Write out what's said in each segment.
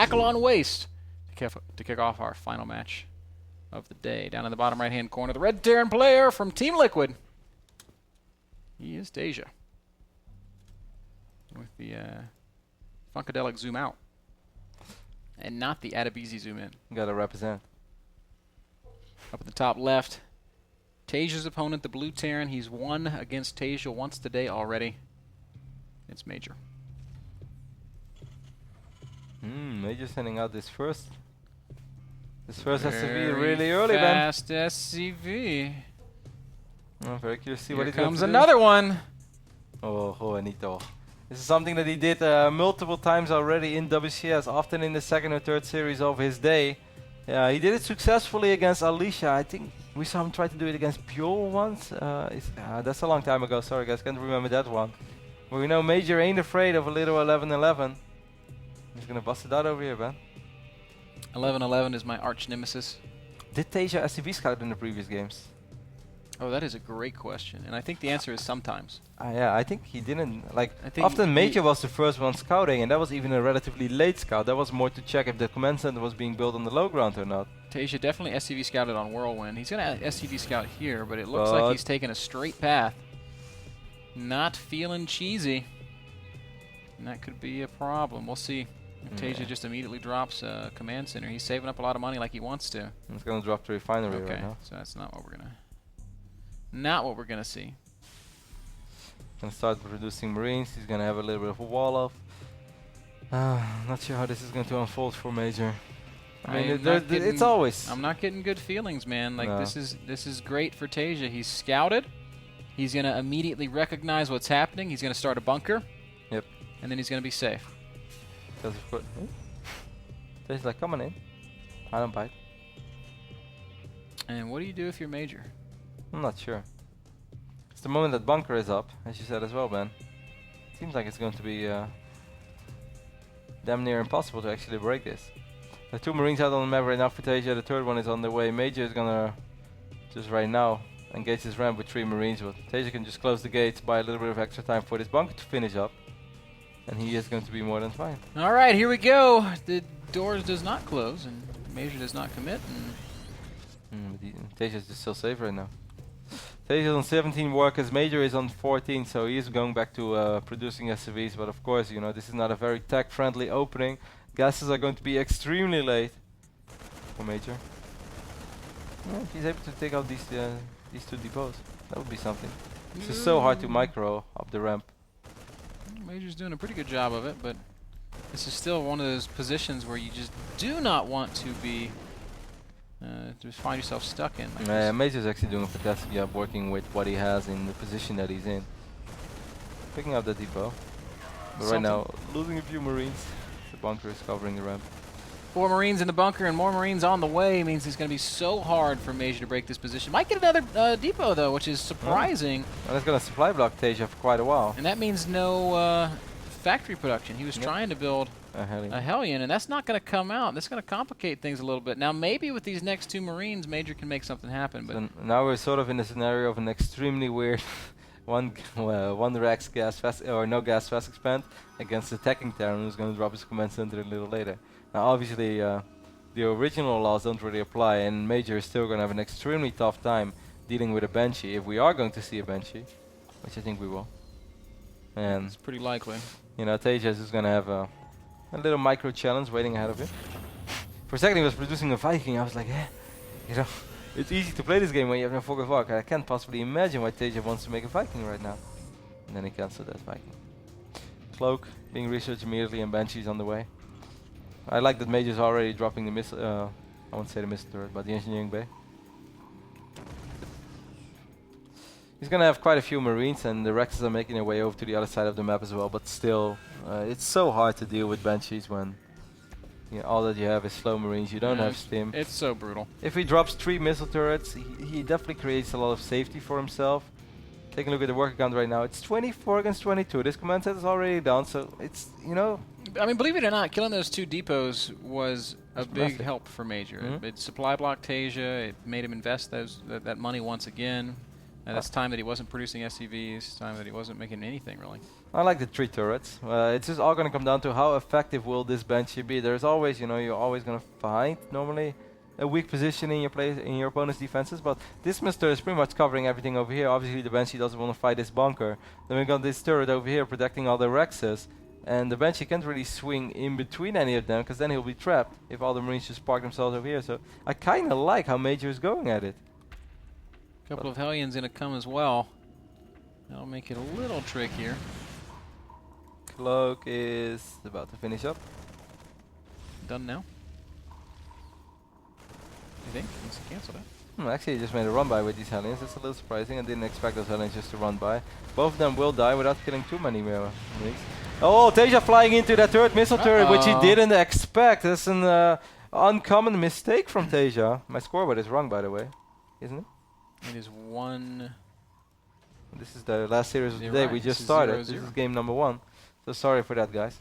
tackle on waist to kick off our final match of the day. Down in the bottom right-hand corner, the Red Terran player from Team Liquid. He is Taeja. With the Funkadelic zoom out. And not the Adebisi zoom in. Gotta represent. Up at the top left, Taeja's opponent, the Blue Terran. He's won against Taeja once today already. It's Major. Major sending out this first. This first SCV really early, man. Fast SCV. I'm very curious to see Here what he's going comes to do. another one. Oh, Juanito. This is something that he did multiple times already in WCS, often in the second or third series of his day. Yeah, he did it successfully against Alicia. I think we saw him try to do it against Pure once. That's a long time ago. Sorry, guys, can't remember that one. But we know Major ain't afraid of a little 11-11. He's gonna bust it out over here, man. 11-11 is my arch nemesis. Did Taeja SCV scout in the previous games? Oh, that is a great question, and I think the answer is sometimes. Yeah, I think he didn't. Like, I think often Major was the first one scouting, and that was even a relatively late scout. That was more to check if the command center was being built on the low ground or not. Taeja definitely SCV scouted on Whirlwind. He's going to SCV scout here, but it looks like he's taking a straight path. Not feeling cheesy. And that could be a problem. We'll see if Taeja just immediately drops a command center. He's saving up a lot of money like he wants to. He's going to drop the refinery right now. So that's not what we're going to... Not what we're going to see. Gonna start producing Marines. He's gonna have a little bit of a wall off. Not sure how this is going to unfold for Major. I mean, it's always. I'm not getting good feelings, man. Like this is great for Taeja. He's scouted. He's gonna immediately recognize what's happening. He's gonna start a bunker. Yep. And then he's gonna be safe. Because of course, Taeja's like, come on in. I don't bite. And what do you do if you're Major? I'm not sure. It's the moment that bunker is up, as you said as well, Ben. Seems like it's going to be damn near impossible to actually break this. There are 2 Marines out on the map right now for Taeja. The third one is on the way. Major is gonna just right now engage this ramp with 3 Marines, but Taeja can just close the gates, buy a little bit of extra time for this bunker to finish up, and he is going to be more than fine. All right, here we go. The doors does not close, and Major does not commit. Taeja is just still safe right now. Taeja is on 17 workers, Major is on 14, so he is going back to producing SCVs, but of course, you know, this is not a very tech-friendly opening. Gases are going to be extremely late for Major. Yeah, if he's able to take out these 2 depots, that would be something. This is so hard to micro up the ramp. Major's doing a pretty good job of it, but this is still one of those positions where you just do not want to be to find yourself stuck in. Like Major's actually doing a fantastic job working with what he has in the position that he's in. Picking up the depot. But right now, losing a few Marines. The bunker is covering the ramp. 4 Marines in the bunker and more Marines on the way means it's going to be so hard for Major to break this position. Might get another depot, though, which is surprising. And it's going to supply block Taeja for quite a while. And that means no factory production. He was trying to build a Hellion, and that's not going to come out. That's going to complicate things a little bit. Now, maybe with these next 2 Marines, Major can make something happen. But so now we're sort of in a scenario of an extremely weird one Rex gas fast or no gas fast expand against the attacking Terran who's going to drop his command center a little later. Now, obviously, the original laws don't really apply, and Major is still going to have an extremely tough time dealing with a Banshee if we are going to see a Banshee, which I think we will. And it's pretty likely. You know, Taeja is going to have a little micro challenge waiting ahead of him. For a second, he was producing a Viking. I was like, you know, it's easy to play this game when you have no Fog of Arc. I can't possibly imagine why Taeja wants to make a Viking right now. And then he cancelled that Viking. Cloak being researched immediately, and Banshee's on the way. I like that Major's already dropping the missile. I won't say the missile turret, but the engineering bay. He's gonna have quite a few Marines, and the Rexes are making their way over to the other side of the map as well. But still, it's so hard to deal with Banshees when all that you have is slow Marines. You don't have stim. It's so brutal. If he drops 3 missile turrets, he definitely creates a lot of safety for himself. Taking a look at the worker count right now, it's 24 against 22. This command set is already down, so it's, you know. I mean, believe it or not, killing those 2 depots was a big help for Major. It supply blocked Taeja. It made him invest that money once again. And that's time that he wasn't producing SCVs, time that he wasn't making anything, really. I like the 3 turrets. It's just all going to come down to how effective will this Banshee be. There's always, you know, you're always going to find normally a weak position in your opponent's defenses, but this Mr. is pretty much covering everything over here. Obviously the Banshee doesn't want to fight this bunker. Then we got this turret over here protecting all the Rexes, and the Banshee can't really swing in between any of them because then he'll be trapped if all the Marines just park themselves over here. So I kind of like how Major is going at it. A couple of Hellions gonna come as well. That'll make it a little trickier. Cloak is about to finish up. Done now? You think? Let's cancel that. Actually, he just made a run by with these Hellions. That's a little surprising. I didn't expect those Hellions just to run by. Both of them will die without killing too many Marines. Oh, Taeja flying into that third missile turret, which he didn't expect. That's an uncommon mistake from Taeja. My scoreboard is wrong, by the way, isn't it? It is 1. This is the last series of the day. We just started. This is game number 1. So sorry for that, guys.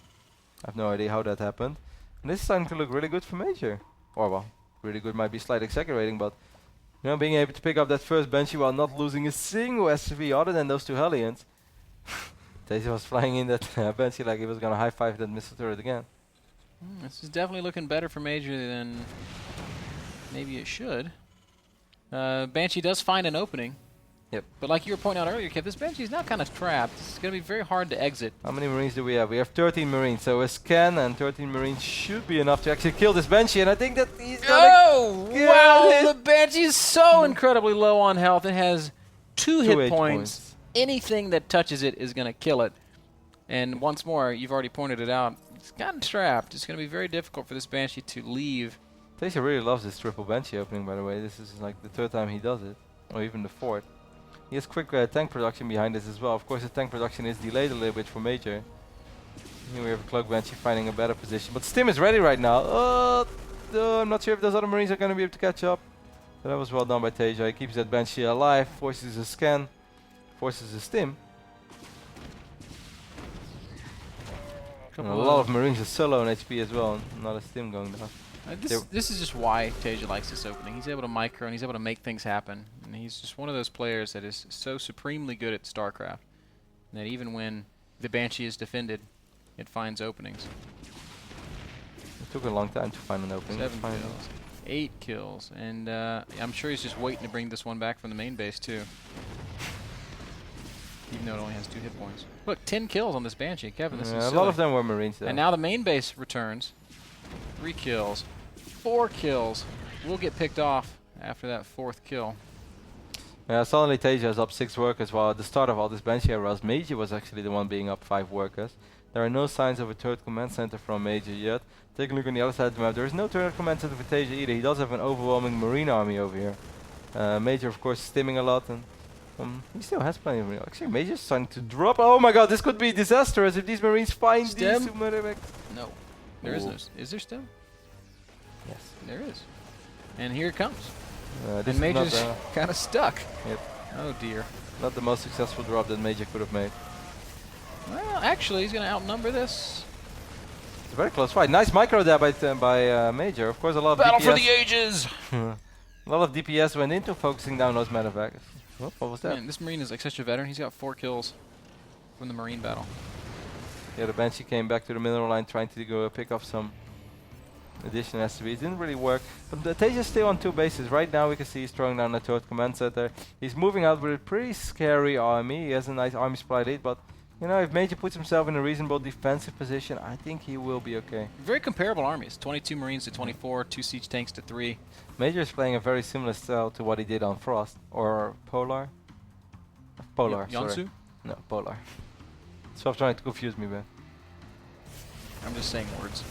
I have no idea how that happened. And this is starting to look really good for Major. Or well, really good might be slightly exaggerating, but you know, being able to pick up that first Banshee while not losing a single SCV other than those 2 Hellions. Taeja was flying in that Banshee like he was gonna high-five that missile turret again. This is definitely looking better for Major than maybe it should. Banshee does find an opening. Yep. But like you were pointing out earlier, Kev, this Banshee is now kind of trapped. It's going to be very hard to exit. How many Marines do we have? We have 13 Marines, so a scan and 13 Marines should be enough to actually kill this Banshee, and I think that he's gonna wow! The Banshee is so incredibly low on health. It has 2 hit points. Anything that touches it is going to kill it. And once more, you've already pointed it out, it's gotten trapped. It's going to be very difficult for this Banshee to leave. Taeja really loves this triple Banshee opening, by the way. This is like the 3rd time he does it, or even the 4th. He has quick tank production behind this as well. Of course, the tank production is delayed a little bit for Major. Here we have a Cloak Banshee finding a better position. But Stim is ready right now. I'm not sure if those other Marines are going to be able to catch up. But that was well done by Taeja. He keeps that Banshee alive, forces a scan, forces a Stim. A lot of Marines are so low on HP as well, not a Stim going down. This is just why Taeja likes this opening. He's able to micro and he's able to make things happen. And he's just one of those players that is so supremely good at StarCraft that even when the Banshee is defended, it finds openings. It took a long time to find an opening. 7 kills, 8 kills, and I'm sure he's just waiting to bring this one back from the main base too. Even though it only has 2 hit points. Look, 10 kills on this Banshee. Kevin, this is a lot of them were Marines though. And now the main base returns. 3 kills. 4 kills. We'll get picked off after that 4th kill. Yeah, suddenly Taeja is up 6 workers, while at the start of all this Banshee rush, Major was actually the one being up 5 workers. There are no signs of a 3rd command center from Major yet. Take a look on the other side of the map. There is no 3rd command center for Taeja either. He does have an overwhelming Marine army over here. Major, of course, stimming a lot, and he still has plenty of Marines. Actually, Major's starting to drop. Oh my god, this could be disastrous if these Marines find these 2 medivacs. No. There is no. Is there still? Yes. There is. And here it comes. This and Major's kind of stuck. Yep. Oh dear. Not the most successful drop that Major could have made. Well, actually, he's going to outnumber this. It's a very close fight. Nice micro there by Major. Of course, a lot of Battle DPS for the ages! A lot of DPS went into focusing down those medevacs. Oh, what was that? Man, this Marine is like such a veteran. He's got 4 kills from the Marine battle. Yeah, the Banshee came back to the mineral line trying to go pick up some additional SCVs. Didn't really work. But the Taeja's still on 2 bases. Right now we can see he's throwing down the 3rd command center. He's moving out with a pretty scary army. He has a nice army supply lead, but you know, if Major puts himself in a reasonable defensive position, I think he will be okay. Very comparable armies. 22 Marines to 24, 2 siege tanks to 3. Major is playing a very similar style to what he did on Frost or Polar. Polar, Yonsu? No, Polar. Stop trying to confuse me, man. I'm just saying words.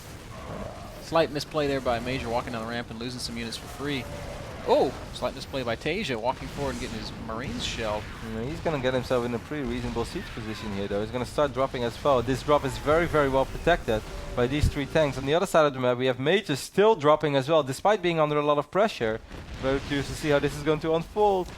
Slight misplay there by Major walking down the ramp and losing some units for free. Oh, slight misplay by Taeja walking forward and getting his Marines shelled. Yeah, he's going to get himself in a pretty reasonable siege position here though. He's going to start dropping as well. This drop is very, very well protected by these 3 tanks. On the other side of the map we have Major still dropping as well, despite being under a lot of pressure. Very curious to see how this is going to unfold.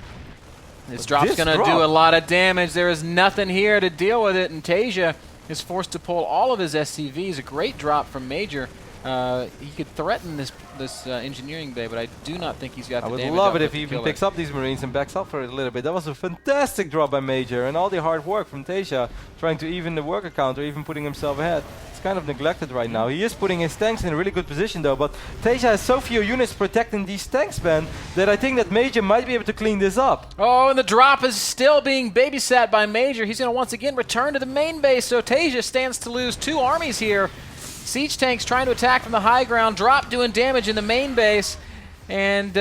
This drop's going to do a lot of damage. There is nothing here to deal with it, and Taeja is forced to pull all of his SCVs. A great drop from Major. he could threaten this engineering bay, but I do not think he's got the I would damage love it output if he to even kill picks it. up these Marines and backs up for it a little bit. That was a fantastic drop by Major, and all the hard work from Taeja trying to even the worker count or even putting himself ahead. It's kind of neglected right now. He is putting his tanks in a really good position though, but Taeja has so few units protecting these tanks, man, that I think that Major might be able to clean this up. Oh, and the drop is still being babysat by Major. He's going to once again return to the main base, so Taeja stands to lose 2 armies here. Siege tanks trying to attack from the high ground, drop doing damage in the main base, and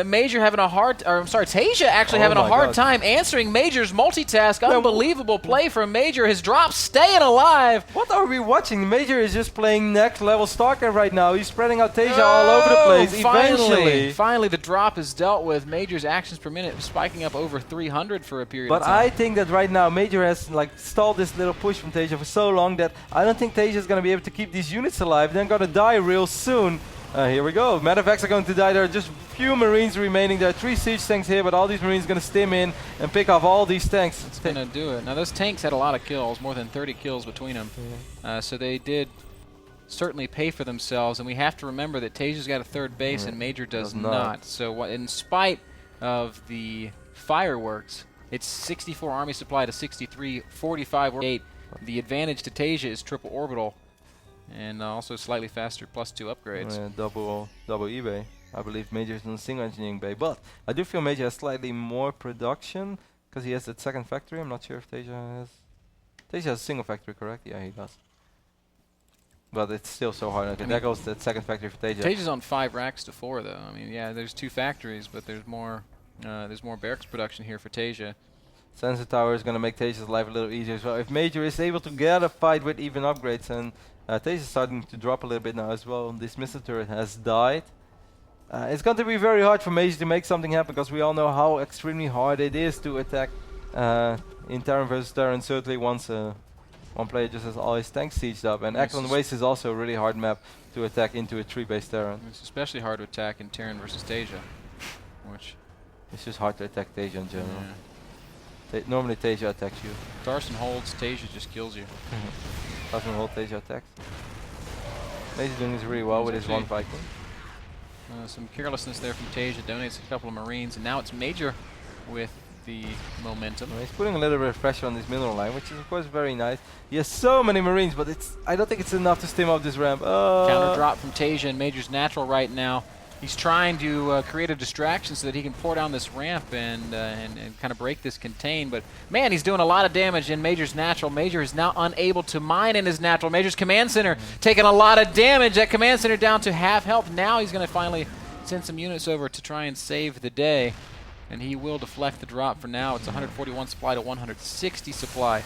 Major having a Taeja actually having a hard time answering Major's multitask. Unbelievable play from Major. His drop staying alive. What are we watching? Major is just playing next level StarCraft right now. He's spreading out Taeja all over the place. Finally the drop is dealt with. Major's actions per minute spiking up over 300 for a period of time. But I think that right now Major has stalled this little push from Taeja for so long that I don't think Taeja is going to be able to keep these units alive. They're going to die real soon. Here we go. Medevac's are going to die. There are just few Marines remaining. There are 3 siege tanks here, but all these Marines are going to stim in and pick off all these tanks. It's going to do it. Now, those tanks had a lot of kills, more than 30 kills between them. Yeah. So they did certainly pay for themselves, and we have to remember that Taeja's got a 3rd base and Major does not. So in spite of the fireworks, it's 64 army supply to 63, 45, 8. The advantage to Taeja is triple orbital. And also slightly faster +2 upgrades. Double eBay. I believe Major is in a single engineering bay, but I do feel Major has slightly more production because he has that 2nd factory. I'm not sure if Taeja has. Taeja has a single factory, correct? Yeah, he does. But it's still so hard. Okay, there goes that 2nd factory for Taeja. Taeja's on 5 racks to 4, though. I mean, yeah, there's 2 factories, but there's more barracks production here for Taeja. Sensor tower is going to make Taeja's life a little easier as well. If Major is able to get a fight with even upgrades, and Taeja is starting to drop a little bit now as well. This missile turret has died. It's going to be very hard for Major to make something happen because we all know how extremely hard it is to attack in Terran versus Terran. Certainly once one player just has all his tanks sieged up. And Acheron Waste is also a really hard map to attack into a 3-base Terran. It's especially hard to attack in Terran versus Taeja, which it's just hard to attack Taeja in general. Yeah. Normally Taeja attacks you. Tarson holds, Taeja just kills you. Tarson hold, Taeja attacks. Major doing this really well with his 1 Viking. Some carelessness there from Taeja, donates a couple of Marines, and now it's Major with the momentum. He's putting a little bit of pressure on this mineral line, which is of course very nice. He has so many Marines, but I don't think it's enough to stim up this ramp. Counter drop from Taeja, and Major's natural right now. He's trying to create a distraction so that he can pour down this ramp and kind of break this contain. But, man, he's doing a lot of damage in Major's natural. Major is now unable to mine in his natural. Major's command center taking a lot of damage. That command center down to half health. Now he's going to finally send some units over to try and save the day. And he will deflect the drop for now. It's 141 supply to 160 supply.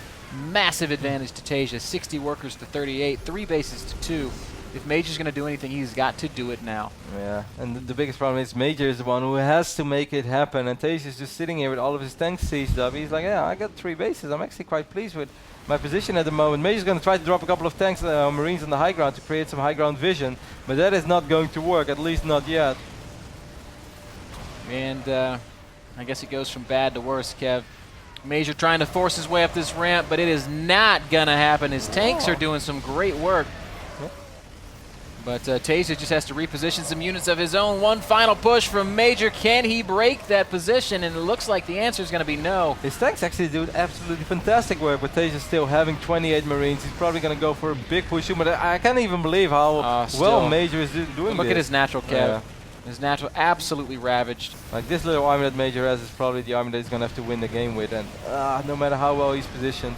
Massive advantage to Taeja. 60 workers to 38. 3 bases to 2. If Major's going to do anything, he's got to do it now. Yeah, and the biggest problem is Major is the one who has to make it happen, and Taeja is just sitting here with all of his tanks sieged up. He's like, yeah, I got 3 bases. I'm actually quite pleased with my position at the moment. Major's going to try to drop a couple of tanks, Marines on the high ground to create some high ground vision, but that is not going to work, at least not yet. And I guess it goes from bad to worse, Kev. Major trying to force his way up this ramp, but it is not going to happen. His tanks are doing some great work. But Taeja just has to reposition some units of his own. 1 final push from Major. Can he break that position? And it looks like the answer is going to be no. His tanks actually do absolutely fantastic work, but Taeja still having 28 Marines. He's probably going to go for a big push. But I can't even believe how well Major is doing this. Look at his natural, Kev. Yeah. His natural absolutely ravaged. Like this little army that Major has is probably the army that he's going to have to win the game with. And no matter how well he's positioned,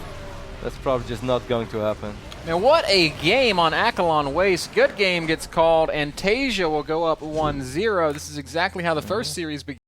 that's probably just not going to happen. Man, what a game on Acheron Waste. Good game gets called, and Taeja will go up 1-0. This is exactly how the first series began.